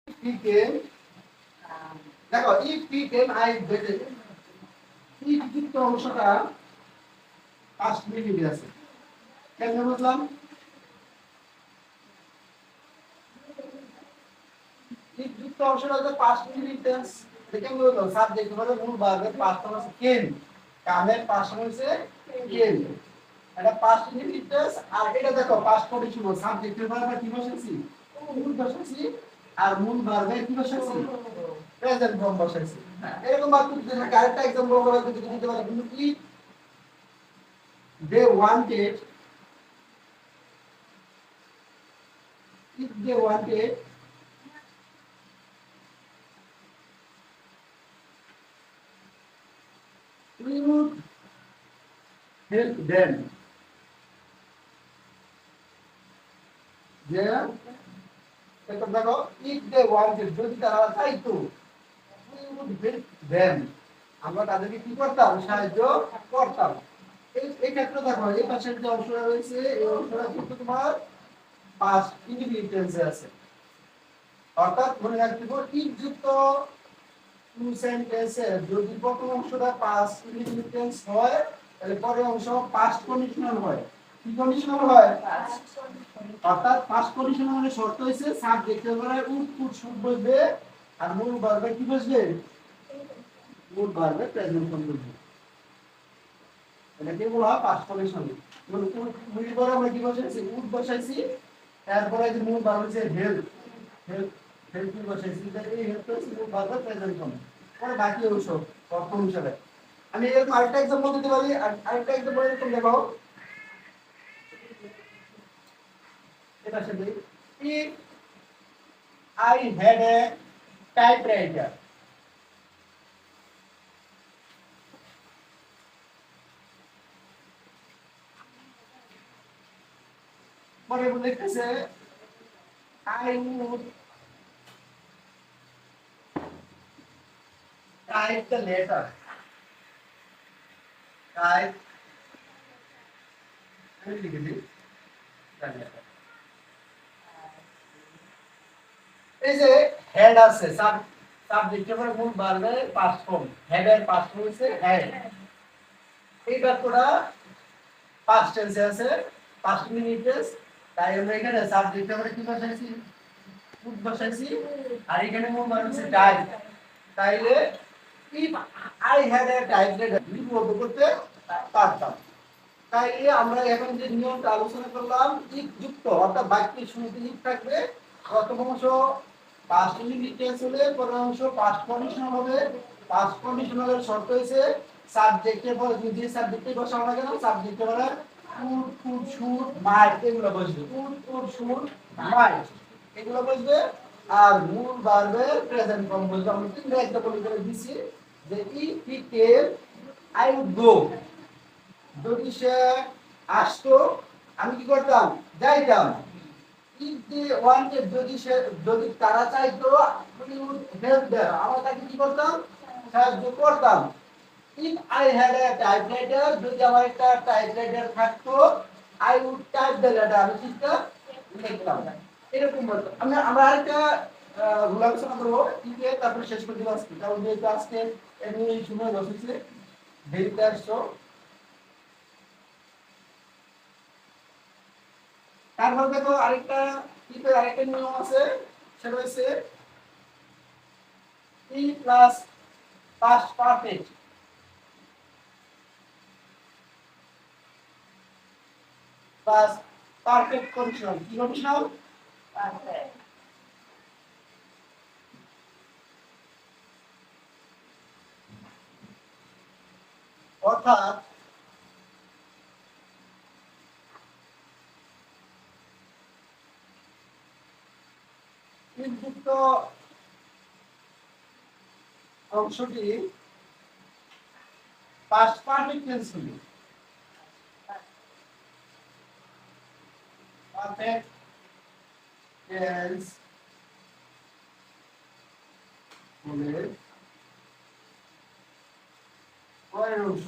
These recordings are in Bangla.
P came, দেখো if P came I বেজে এই যুক্ত অংশটা 5 মিনিট আছে। কেমনে বুঝলাম? এই যুক্ত অংশটা হচ্ছে 5 মিনিট টেন্স। দেখেন বলতো সাবজেক্ট হলো মূল ভার্বের পাস্ট হচ্ছে কেম, কামের পাস্ট হচ্ছে কেম। এটা 5 মিনিট টেন্স। আর এটা দেখো পাস্ট কন্ডিশনাল সাবজেক্টের ভার্বে কি বসাইছি? মূল বসাইছি। আর মূল ভার্বে কি বসাইছি? প্রেজেন্ট ফর্ম বসাইছি। এরকম বাক্য যদি আরেকটা एग्जांपल বলা যদি দিতে পারি কিন্তু কি they wanted, if they wanted we would help them, যে এটা দেখো if they wanted যদি তারা চাইতো we would help them, আমরা তাদেরকে কি করতাম? সাহায্য করতাম। এই ক্ষেত্রে দেখো এই পাশের যে অংশটা রয়েছে এই অংশটা কিন্তু তোমার পাস্ট ইনডিফিনিট টেন্সে আছে। অর্থাৎ মনে রাখতে হবে if যুক্ত টু সেন্টেন্সে যদি প্রথম অংশটা পাস্ট ইনডিফিনিট টেন্স হয় তাহলে পরের অংশ পাস্ট কন্ডিশনাল হয়। কি কন্ডিশনাল হয়? Past conditional. অর্থাৎ পাস্ট কন্ডিশনাল মানে শর্ত হইছে সাবজেক্টের পরে উড শুড বসবে আর মূল ভার্বে কি বসবে? মূল ভার্বে প্রেজেন্ট ফর্ম বসবে। এটা কি বলা হয়? Past conditional. মানে মূল ভার্বে আমরা কি বসাইছি? উড বসাইছি। তারপরে যে মূল ভার্ব হচ্ছে হেল্প, হেল্প হেল্প বসাইছি। এই হেল্প হচ্ছে মূল ভার্বে প্রেজেন্ট ফর্ম। পরে বাকি অংশ প্রথম হিসাবে। আমি এরকম আরেকটা एग्जांपल দিতে পারি। আরেকটা एग्जांपल এরকম দেখো। এটা সাথে if I had a typewriter, পরে লিখতেছে I would type the letter, type আমি লিখে দিই এই যে হেড আছে সাবজেক্টের পরে মূল ভার্বের পাস্ট ফর্ম, হেডের পাস্ট ফর্ম হচ্ছে হেড। এই বাক্যটা পাস্ট টেন্সে আছে, পাস্ট মিনিট টেন্স। তাই আমরা এখানে সাবজেক্টের পরে কি বসাইছি? উড বসাইছি। আর এখানে মূল ভার্ব হচ্ছে টাইপ। তাইলে if I had a typewriter লিপিবদ্ধ করতে পারতাম। তাই আমরা এখন যে নিয়মটা আলোচনা করলাম if যুক্ত অর্থাৎ বাক্যের শুরুতে if থাকবে, প্রথম অংশ পাস্ট ইনডিফিনিট টেন্স হলে পরের অংশ পাস্ট কন্ডিশনাল হবে। পাস্ট কন্ডিশনালের শর্ত হইছে সাবজেক্টের পরে যে সাবজেক্টে বসানো না কেন সাবজেক্টের পরে উড কুড শুড মাইট এগুলো বসবে। উড কুড শুড মাইট এগুলো বসবে। আর মূল ভার্বের প্রেজেন্ট ফর্ম বসবে। আমরা তিনটা एग्जांपल করে দিছি যে if he came I would go, যদি সে আসতো আমি কি করতাম? যাইতাম। if they wanted যদি তারা চাইতো we would help them, আমরা তাকে কি করতাম? সাহায্য করতাম। if I had a typewriter যদি আমার একটা টাইপরাইটার থাকতো I would type the letter, আমি চিঠা লিখতাম। এরকম বলতো। আমরা আরেকটা রুল আলোচনা করবো ইকে তারপরে শেষ করে দিব আজকে, কারণ যেহেতু আজকে এমনি সময় বসেছে দেরিতে আসছো। তারপর দেখো আরেকটা ইপের আরেকটা নিয়ম আছে, সেটা হচ্ছে ই plus past perfect plus perfect conditional. কি কন্ডিশনাল? পারফেক্ট। অর্থাৎ যুক্ত অংশটি পাস্ট পারফেক্ট টেন্স হবে। পারফেক্ট টেন্স হলে পরের অংশ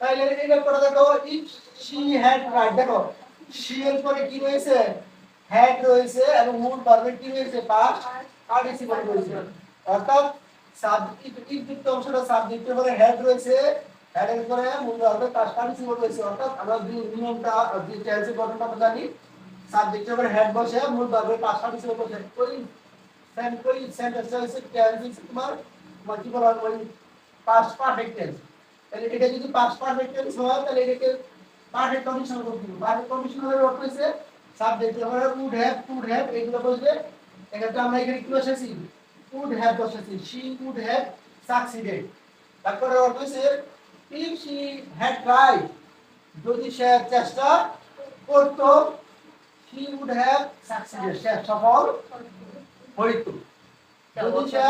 তাহলে এই ব্যাপারটা দেখো ইফ শি হ্যাড রাইট দেখো শি এর পরে কি রয়েছে হ্যাড রয়েছে এবং মূল ভার্বের কি রয়েছে পাস্ট পার্টিসিপল রয়েছে অর্থাৎ সাবজেক্ট ইফ যুক্ত অংশটা সাবজেক্টের পরে হ্যাড রয়েছে হ্যাড এর পরে মূল ভার্বের পাস্ট পার্টিসিপল রয়েছে অর্থাৎ আমরা যে নিয়মটা যে টেন্সের গঠনটা আমরা জানি সাবজেক্টের পরে হ্যাড বসে মূল ভার্বের পাস্ট পার্টিসিপল বসে ওই সেন্টেন্সটা হচ্ছে টেন্স তোমার তোমার কি বলা হয় ওই পাস্ট পারফেক্ট টেন্স তাহলে এটা যদি পাস্ট পারফেক্ট টেন্স হয় তাহলে এটাকে পারফেক্ট কন্ডিশনাল করতে হবে পারফেক্ট কন্ডিশনালের অর্থ হচ্ছে সাবজেক্ট আমরা কুড হ্যাভ এগুলো বসবে এখানে আমরা এখানে কি বসেছি কুড হ্যাভ বসেছি শি কুড হ্যাভ সাকসিডেড তারপরে অর্থ হচ্ছে ইফ শি হ্যাড ট্রাইড যদি সে চেষ্টা করত শি উড হ্যাভ সাকসিডেড সে সফল হইতো যদি সে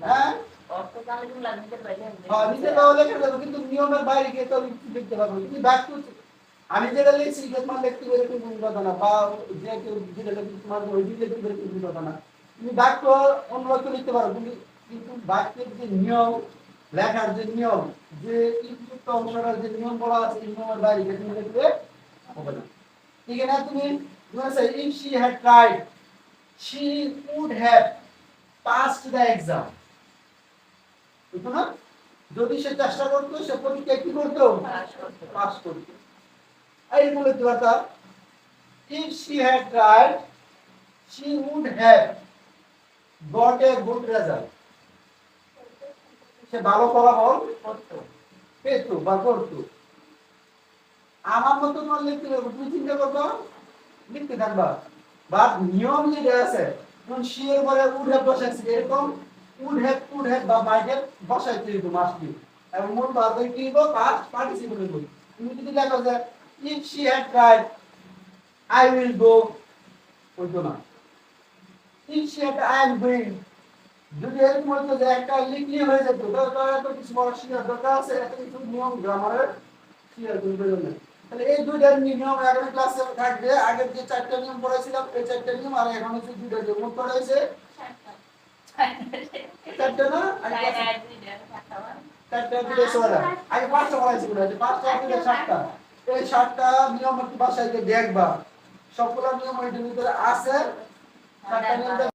হ্যাঁ নিজে তাহলে লেখা যাবে কিন্তু নিয়মের বাইরে গিয়ে তো লিখতে পারবো কিন্তু বাক্য আমি যেটা লিখছি তোমার লিখতে গেলে কোনো কথা না বা যে কেউ যেটা লিখতে তোমার ওই লিখতে গেলে কোনো কথা না তুমি বাক্য অন্য বাক্য লিখতে পারো কিন্তু কিন্তু বাক্যের যে নিয়ম লেখার যে নিয়ম যে ইনপুট অংশটার যে নিয়ম বলা আছে এই নিয়মের বাইরে গিয়ে তুমি লিখতে হবে না ঠিক আছে তুমি say if she had tried she would have passed the exam বুঝছো না যদি সে চেষ্টা করতো সে পরীক্ষা কি করতো পাস করতো এই বলে দিবাটা if she had tried she would have got a good result সে ভালো ফলাফল করতো পেতো বা করতো আমার মতো তোমার লিখতে হবে তুমি চিন্তা করবা লিখতে থাকবা বাট নিয়ম যেটা আছে কোন she এর পরে would have বসাইছি এরকম would have বা might have বসাইতে হবে মাস্ট বি এবং মূল ভার্বে কি হবে পাস্ট পার্টিসিপল হবে তুমি যদি লেখো যে if she had tried I will go হইতো না if she had I am going যদি এরকম হতো যে একটা লিখলে হয়ে যেত তাহলে তো কিছু বড় শিখার দরকার আছে এত কিছু নিয়ম গ্রামারের শিখার দরকার নেই তাহলে এই দুইটার নিয়ম আগামী ক্লাসে থাকবে আগের যে চারটা নিয়ম পড়াইছিলাম এই চারটা নিয়ম আর এখন হচ্ছে দুইটা নিয়ম পড়াইছে চারটা না চারটা দুটো সোজা আগে পাঁচটা পড়াইছি বলে পাঁচটা দুটো সাতটা এই সাতটা নিয়ম একটু বাসায় গিয়ে দেখবা সবগুলো নিয়ম এর ভিতরে আছে সাতটা নিয়ম